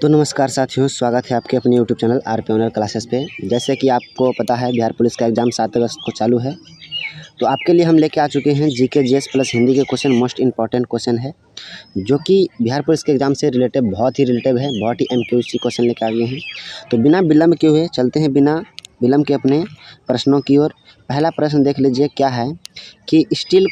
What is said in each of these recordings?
तो नमस्कार साथियों, स्वागत है आपके अपने YouTube channel RP Honour Classes पे। जैसे कि आपको पता है बिहार पुलिस का एग्ज़ाम 7 अगस्त को चालू है, तो आपके लिए हम लेके आ चुके हैं जीके जीएस प्लस हिंदी के क्वेश्चन। मोस्ट इंपॉर्टेंट क्वेश्चन है जो कि बिहार पुलिस के एग्ज़ाम से रिलेटेड बहुत ही रिलेटिव है, बहुत ही एमक्यूसी क्वेश्चन लेके आ गए हैं। तो बिना विलम्ब किए हुए चलते हैं बिना विलम्ब के अपने प्रश्नों की ओर। पहला प्रश्न देख लीजिए क्या है कि स्टील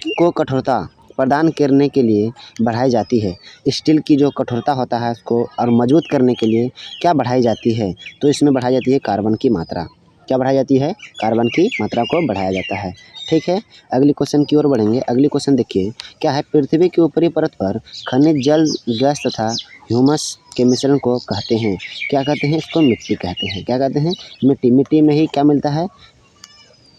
को कठोरता प्रदान करने के लिए बढ़ाई जाती है। स्टील की जो कठोरता होता है उसको और मजबूत करने के लिए क्या बढ़ाई जाती है? तो इसमें बढ़ाई जाती है कार्बन की मात्रा। क्या बढ़ाई जाती है? कार्बन की मात्रा को बढ़ाया जाता है। ठीक है, अगली क्वेश्चन की ओर बढ़ेंगे। अगली क्वेश्चन देखिए क्या है, पृथ्वी की ऊपरी परत पर खनिज जल, गैस तथा ह्यूमस के मिश्रण को कहते हैं। क्या कहते हैं? इसको मिट्टी कहते हैं। क्या कहते हैं? मिट्टी। मिट्टी में ही क्या मिलता है?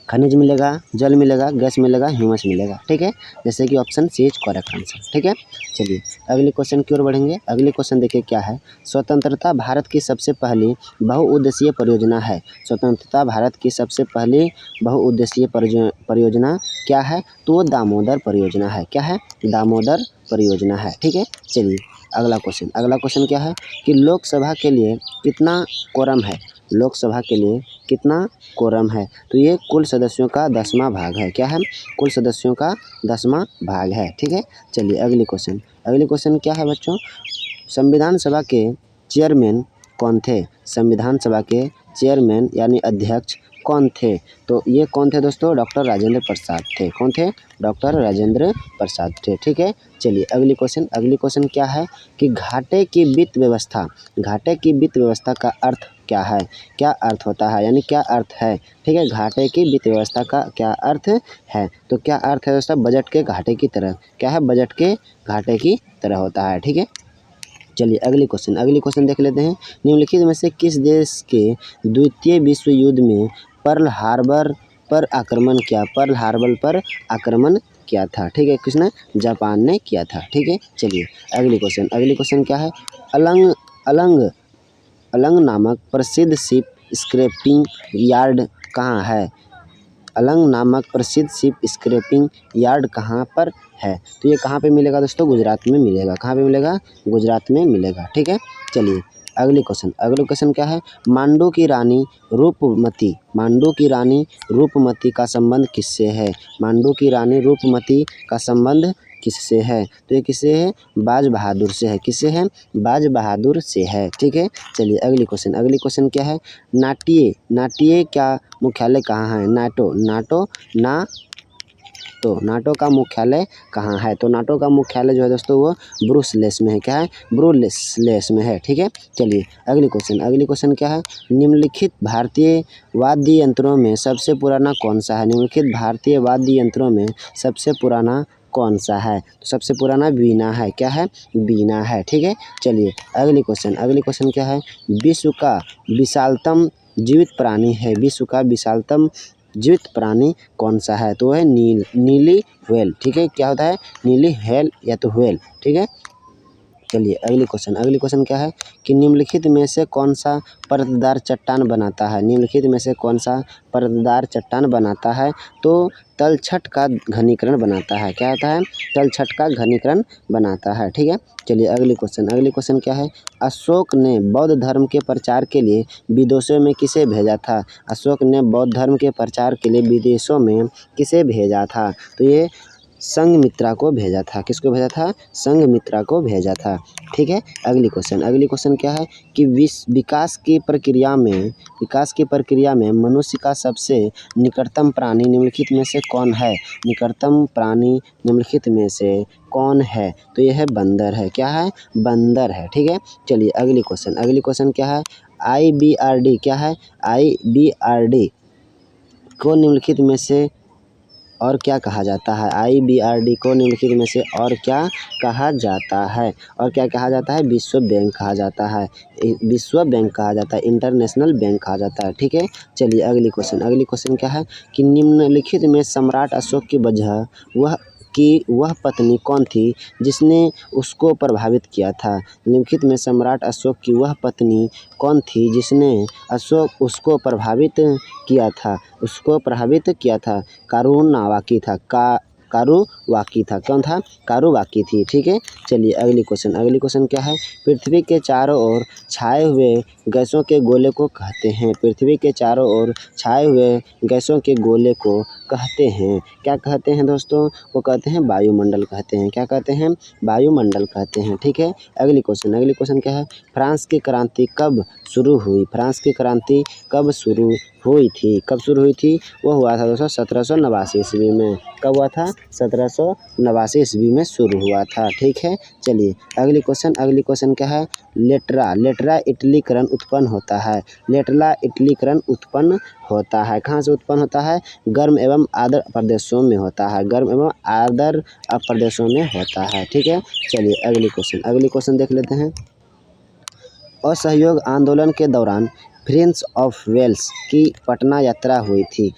खनिज मिलेगा, जल मिलेगा, गैस मिलेगा, ह्यूमस मिलेगा। ठीक है, जैसे कि option C is correct answer. ठीक है, चलिए अगले क्वेश्चन की ओर बढ़ेंगे। अगले क्वेश्चन देखिए क्या है, स्वतंत्रता भारत की सबसे पहली बहुउद्देशीय परियोजना है। स्वतंत्रता भारत की सबसे पहली बहुउद्देशीय परियोजना क्या है? तो वो दामोदर परियोजना है। क्या है? दामोदर परियोजना है। ठीक है, चलिए अगला क्वेश्चन क्या है कि लोकसभा के लिए कितना कोरम है? लोकसभा के लिए कितना कोरम है? तो ये कुल सदस्यों का 10वां भाग है। क्या है? कुल सदस्यों का 10वां भाग है। ठीक है, चलिए अगली क्वेश्चन क्या है बच्चों, संविधान सभा के चेयरमैन कौन थे? संविधान सभा के चेयरमैन यानी अध्यक्ष कौन थे? तो ये कौन थे दोस्तों? डॉक्टर राजेंद्र प्रसाद थे। कौन थे? डॉक्टर राजेंद्र प्रसाद थे। ठीक है, चलिए अगली क्वेश्चन क्या है कि घाटे की वित्त व्यवस्था का अर्थ क्या है? क्या अर्थ होता है यानी क्या अर्थ है? ठीक है, घाटे की वित्त व्यवस्था का क्या अर्थ है? तो क्या अर्थ है दोस्तों? बजट के घाटे की तरह। क्या है? बजट के घाटे की तरह होता है। ठीक है, चलिए अगली क्वेश्चन देख लेते हैं। निम्नलिखित में से किस देश के द्वितीय विश्व युद्ध में पर्ल हार्बर पर आक्रमण किया था? ठीक है, किसने? जापान ने किया था। ठीक है, चलिए अगली क्वेश्चन क्या है, अलंग नामक प्रसिद्ध शिप स्क्रैपिंग यार्ड कहाँ है? अलंग नामक प्रसिद्ध शिप स्क्रैपिंग यार्ड कहाँ पर है? तो ये कहाँ पे मिलेगा दोस्तों? गुजरात में मिलेगा। कहाँ पे मिलेगा? गुजरात में मिलेगा। ठीक है, चलिए अगले क्वेश्चन क्या है, मांडू की रानी रूपमती का संबंध किससे है? मांडू की रानी रूपमती का संबंध किससे है? तो ये किससे है? बाज बहादुर से है। किससे है? बाज बहादुर से है। ठीक है, चलिए अगली क्वेश्चन क्या है, नाटो क्या मुख्यालय कहाँ है? नाटो का मुख्यालय कहाँ है? तो नाटो का मुख्यालय जो है दोस्तों वो ब्रुसेल्स में है। क्या है? ब्रुसेल्स में है। ठीक है, चलिए अगली क्वेश्चन क्या है, निम्नलिखित भारतीय वाद्य यंत्रों में सबसे पुराना कौन सा है? निम्नलिखित भारतीय वाद्य यंत्रों में सबसे पुराना कौन सा है? तो सबसे पुराना वीणा है। क्या है? वीणा है। ठीक है, चलिए अगली क्वेश्चन क्या है, विश्व का विशालतम जीवित प्राणी कौन सा है? तो है नीली व्हेल। ठीक है, क्या होता है? नीली व्हेल या तो व्हेल। ठीक है, चलिए अगली क्वेश्चन क्या है कि निम्नलिखित में से कौन सा परतदार चट्टान बनाता है? निम्नलिखित में से कौन सा परतदार चट्टान बनाता है? तो तलछट का घनीकरण बनाता है। क्या होता है? तलछट का घनीकरण बनाता है। ठीक है, चलिए अगली क्वेश्चन क्या है, अशोक ने बौद्ध धर्म के प्रचार के लिए विदेशों में किसे भेजा था? अशोक ने बौद्ध धर्म के प्रचार के लिए विदेशों में किसे भेजा था? तो ये संघमित्रा को भेजा था। किसको भेजा था? संघमित्रा को भेजा था। ठीक है, अगली क्वेश्चन क्या है कि विकास की प्रक्रिया में मनुष्य का सबसे निकटतम प्राणी निम्नलिखित में से कौन है? निकटतम प्राणी निम्नलिखित में से कौन है? तो यह है बंदर है। क्या है? बंदर है। ठीक है, चलिए अगली क्वेश्चन क्या है, IBRD क्या है? IBRD को निम्नलिखित में से और क्या कहा जाता है? IBRD को निम्नलिखित में से और क्या कहा जाता है? विश्व बैंक कहा जाता है। इंटरनेशनल बैंक कहा जाता है। ठीक है, चलिए अगली क्वेश्चन क्या है कि निम्नलिखित में सम्राट अशोक की वह पत्नी कौन थी जिसने उसको प्रभावित किया था? निम्नलिखित में सम्राट अशोक की वह पत्नी कौन थी जिसने उसको प्रभावित किया था? कारुनावाकी था। कारुवाकी था। कौन था? कारुवाकी थी। ठीक है, चलिए अगली क्वेश्चन क्या है? पृथ्वी के चारों ओर छाए हुए गैसों के गोले को कहते हैं। पृथ्वी के चारों ओर छाए हुए गैसों के गोले को कहते हैं, क्या कहते हैं दोस्तों? वो कहते हैं वायुमंडल कहते हैं। क्या कहते हैं? वायुमंडल कहते हैं। ठीक है, अगली क्वेश्चन क्या है? फ्रांस की क्रांति कब शुरू हुई? फ्रांस की क्रांति कब शुरू हुई थी? कब शुरू हुई थी? वो हुआ था दोस्तों 1789 ईस्वी में। कब हुआ था? 1789 ईस्वी में शुरू हुआ था। ठीक है, चलिए अगली क्वेश्चन क्या है? लेटरा इटलीकरण उत्पन्न होता है। लेटरा इटलीकरण उत्पन्न होता है। कहाँ से उत्पन्न होता है? गर्म एवं आर्द्र प्रदेशों में होता है। गर्म एवं आर्द्र प्रदेशों में होता है। ठीक है, चलिए अगली क्वेश्चन देख लेते हैं। असहयोग आंदोलन के दौरान प्रिंस ऑफ वेल्स की पटना यात्रा हुई थी।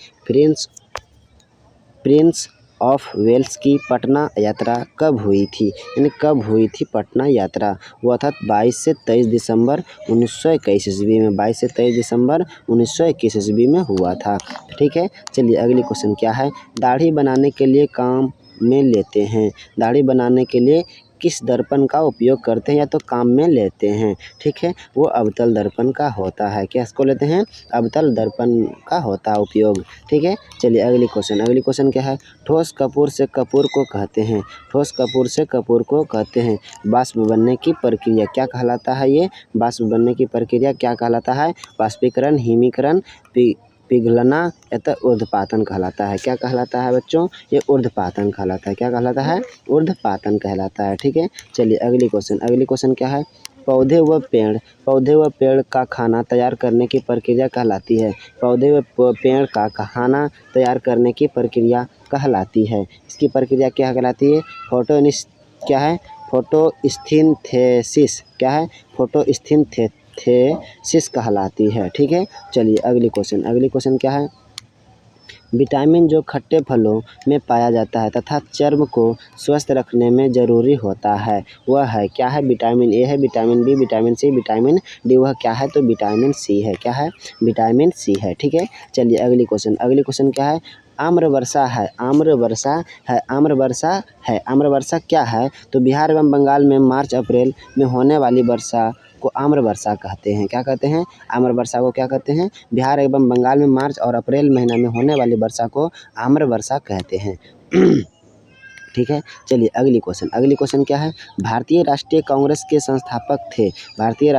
प्रिंस ऑफ वेल्स की पटना यात्रा कब हुई थी? यानी कब हुई थी पटना यात्रा? वो था 22 से 23 दिसंबर 1921 ईस्वी में। 22 से 23 दिसंबर 1921 ईस्वी में हुआ था। ठीक है, चलिए अगली क्वेश्चन क्या है? दाढ़ी बनाने के लिए काम में लेते हैं। दाढ़ी बनाने के लिए किस दर्पण का उपयोग करते हैं या तो काम में लेते हैं? ठीक है, वो अवतल दर्पण का होता है। क्या इसको लेते हैं? अवतल दर्पण का होता है उपयोग। ठीक है, चलिए अगली क्वेश्चन क्या है? ठोस कपूर से कपूर को कहते हैं। ठोस कपूर से कपूर को कहते हैं। वाष्प बनने की प्रक्रिया क्या कहलाता है? ये वाष्प बनने की प्रक्रिया क्या कहलाता है? वाष्पीकरण, हिमीकरण, पिघलना या तो ऊर्ध्वपातन कहलाता है। क्या कहलाता है बच्चों? ये ऊर्ध्वपातन कहलाता है। क्या कहलाता है? ऊर्ध्वपातन कहलाता है। ठीक है, चलिए अगली क्वेश्चन क्या है? पौधे व पेड़ का खाना तैयार करने की प्रक्रिया कहलाती है। पौधे व पेड़ का खाना तैयार करने की प्रक्रिया कहलाती है। इसकी प्रक्रिया क्या कहलाती है? क्या है? फोटोसिंथेसिस। क्या है? फोटोसिंथेसिस कहलाती है। ठीक है, चलिए अगली क्वेश्चन क्या है? विटामिन जो खट्टे फलों में पाया जाता है तथा चर्म को स्वस्थ रखने में ज़रूरी होता है, वह है क्या है? विटामिन ए है, vitamin B, vitamin C, vitamin D. वह क्या है? तो विटामिन सी है। क्या है? विटामिन सी है। ठीक है, चलिए अगली क्वेश्चन क्या है? आम्रवर्षा है। आम्रवर्षा क्या है? तो बिहार एवं बंगाल में मार्च अप्रैल में होने वाली वर्षा को आम्रवर्षा कहते हैं। क्या कहते हैं? आम्रवर्षा को क्या कहते हैं? बिहार एवं बंगाल में मार्च और अप्रैल महीना में होने वाली वर्षा को आम्रवर्षा कहते हैं। ठीक है, चलिए अगली क्वेश्चन क्या है? भारतीय राष्ट्रीय कांग्रेस के संस्थापक थे। भारतीय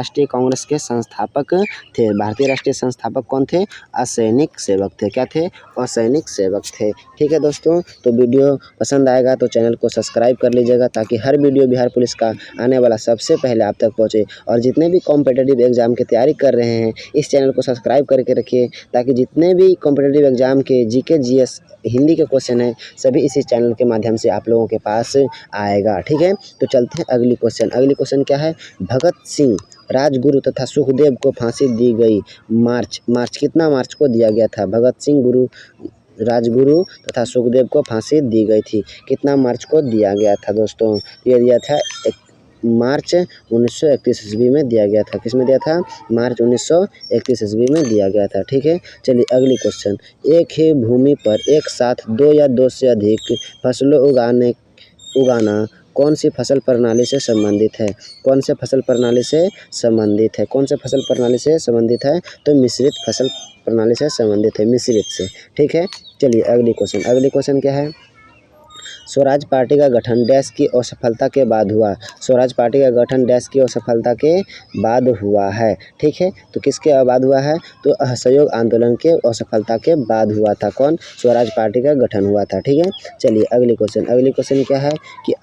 राष्ट्रीय संस्थापक कौन थे? असैनिक सेवक थे। क्या थे? असैनिक सेवक थे। ठीक है दोस्तों, तो वीडियो पसंद आएगा तो चैनल को सब्सक्राइब कर लीजिएगा ताकि हर वीडियो बिहार पुलिस का आने वाला सबसे पहले आप तक पहुँचे। और जितने भी कॉम्पिटिटिव एग्जाम की तैयारी कर रहे हैं इस चैनल को सब्सक्राइब करके रखिए ताकि जितने भी कॉम्पिटिटिव एग्जाम के जीके जीएस हिंदी के क्वेश्चन है सभी इसी चैनल के माध्यम से आप लोगों के पास आएगा। ठीक है, तो चलते हैं अगली क्वेश्चन क्या है? भगत सिंह राजगुरु तथा सुखदेव को फांसी दी गई मार्च कितना मार्च को दिया गया था? भगत सिंह राजगुरु तथा सुखदेव को फांसी दी गई थी। कितना मार्च को दिया गया था दोस्तों? ये दिया था मार्च 1931 ईस्वी में दिया गया था। किस में दिया था? मार्च 1931 ईस्वी में दिया गया था। ठीक है, चलिए अगली क्वेश्चन। एक ही भूमि पर एक साथ दो या दो से अधिक फसलों उगाना कौन सी फसल प्रणाली से संबंधित है? कौन से फसल प्रणाली से संबंधित है? कौन से फसल प्रणाली से संबंधित है? तो मिश्रित फसल प्रणाली से संबंधित है, मिश्रित से। ठीक है, चलिए अगली क्वेश्चन क्या है? स्वराज पार्टी का गठन डैश की असफलता के बाद हुआ। स्वराज पार्टी का गठन डैश की असफलता के बाद हुआ है। ठीक है, तो किसके बाद हुआ है? तो असहयोग आंदोलन के असफलता के बाद हुआ था। कौन? स्वराज पार्टी का गठन हुआ था। ठीक है, चलिए अगली क्वेश्चन क्या है? कि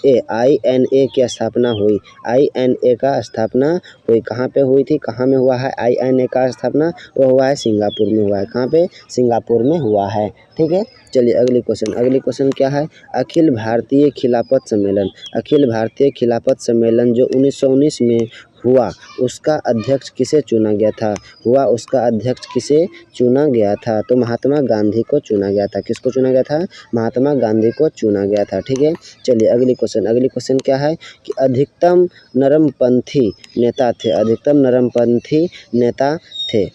INA की स्थापना हुई। INA का स्थापना हुई कहाँ पे हुई थी? कहाँ में हुआ है INA का स्थापना? वो हुआ है सिंगापुर में हुआ है। कहाँ पे? सिंगापुर में हुआ है। ठीक है, चलिए अगली क्वेश्चन क्या है? अखिल भारतीय खिलाफत सम्मेलन जो 1919 में हुआ उसका अध्यक्ष किसे चुना गया था? तो महात्मा गांधी को चुना गया था। किसको चुना गया था? महात्मा गांधी को चुना गया था। ठीक है, चलिए अगली क्वेश्चन क्या है? कि अधिकतम नरमपंथी नेता थे।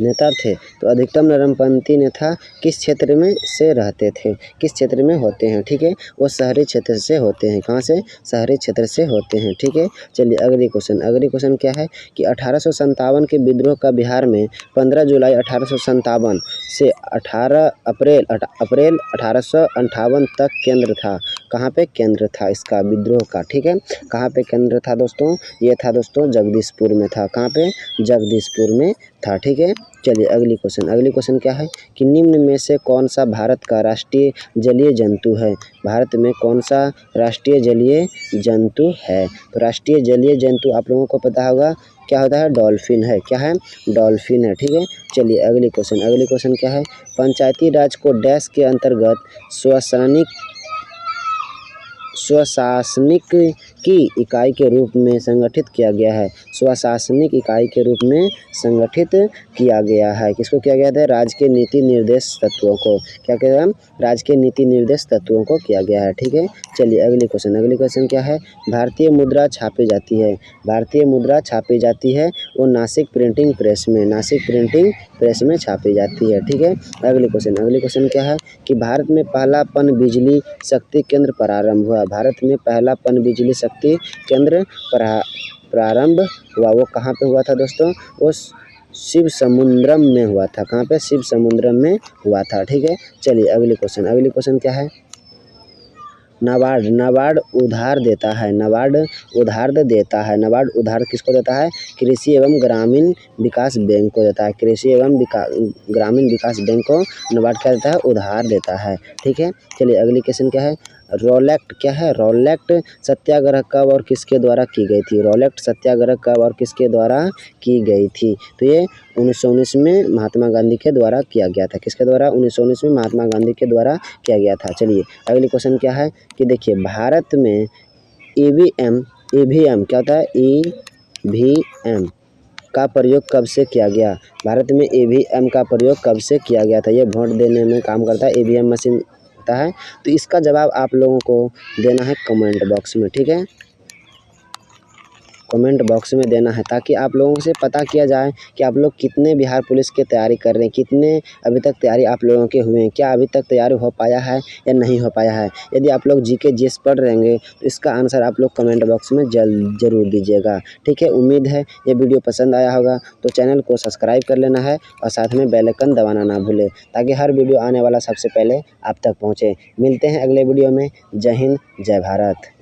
नेता थे। तो अधिकतम नरमपंथी नेता किस क्षेत्र में से रहते थे, किस क्षेत्र में होते हैं, ठीक है, वो शहरी क्षेत्र से होते हैं। कहाँ से? शहरी क्षेत्र से होते हैं, ठीक है। चलिए अगली क्वेश्चन क्या है कि 1857 के विद्रोह का बिहार में 15 जुलाई 1857 से 18 अप्रैल 1858 तक केंद्र था। कहाँ पे केंद्र था इसका विद्रोह का, ठीक है। कहाँ पे केंद्र था दोस्तों? ये था दोस्तों जगदीशपुर में था। कहाँ पे? जगदीशपुर में था, ठीक है। चलिए अगली क्वेश्चन क्या है कि निम्न में से कौन सा भारत का राष्ट्रीय जलीय जंतु है? भारत में कौन सा राष्ट्रीय जलीय जंतु है? तो राष्ट्रीय जलीय जंतु आप लोगों को पता होगा क्या होता है? डॉल्फिन है। क्या है? डॉल्फिन है, ठीक है। चलिए अगली क्वेश्चन क्या है? पंचायती राज को डैश के अंतर्गत स्वशासनिक की इकाई के रूप में संगठित किया गया है। स्वशासनिक इकाई के रूप में संगठित किया गया है। किसको किया गया था? राज्य के नीति निर्देश तत्वों को। क्या किया गया? राज्य के नीति निर्देश तत्वों को किया गया है, ठीक है। चलिए अगली क्वेश्चन क्या है? भारतीय मुद्रा छापी जाती है। भारतीय मुद्रा छापी जाती है वो नासिक प्रिंटिंग प्रेस में छापी जाती है, ठीक है। अगली क्वेश्चन क्या है कि भारत में पहला पन बिजली शक्ति केंद्र प्रारंभ हुआ। भारत में पहला पन बिजली शक्ति केंद्र प्रारंभ हुआ। वो कहाँ पे हुआ था दोस्तों? वो शिव समुद्रम में हुआ था। कहाँ पे? शिव समुद्रम में हुआ था, ठीक है। चलिए अगली क्वेश्चन क्या है? नाबार्ड उधार देता है। नाबार्ड उधार किसको देता है? कृषि एवं ग्रामीण विकास बैंक को देता है। कृषि एवं ग्रामीण विकास बैंक को नाबार्ड क्या देता है? उधार देता है, ठीक है। चलिए अगली क्वेश्चन क्या है? रॉलेक्ट क्या है? रॉलेक्ट सत्याग्रह कब और किसके द्वारा की गई थी? रॉलेक्ट सत्याग्रह कब और किसके द्वारा की गई थी? तो ये 1919 में महात्मा गांधी के द्वारा किया गया था। किसके द्वारा? 1919 में महात्मा गांधी के द्वारा किया गया था। चलिए अगली क्वेश्चन क्या है कि देखिए भारत में ईवीएम क्या होता है? ईवीएम का प्रयोग कब से किया गया? भारत में ईवीएम का प्रयोग कब से किया गया था? ये वोट देने में काम करता है, ईवीएम मशीन होता है। तो इसका जवाब आप लोगों को देना है कमेंट बॉक्स में, ठीक है। कमेंट बॉक्स में देना है ताकि आप लोगों से पता किया जाए कि आप लोग कितने बिहार पुलिस की तैयारी कर रहे हैं, कितने अभी तक तैयारी आप लोगों के हुए हैं, क्या अभी तक तैयारी हो पाया है या नहीं हो पाया है। यदि आप लोग जीके जीएस पढ़ रहेंगे तो इसका आंसर आप लोग कमेंट बॉक्स में ज़रूर दीजिएगा, ठीक है। उम्मीद है ये वीडियो पसंद आया होगा तो चैनल को सब्सक्राइब कर लेना है और साथ में बेल आइकन दबाना ना भूलें ताकि हर वीडियो आने वाला सबसे पहले आप तक पहुँचे। मिलते हैं अगले वीडियो में। जय हिंद, जय भारत।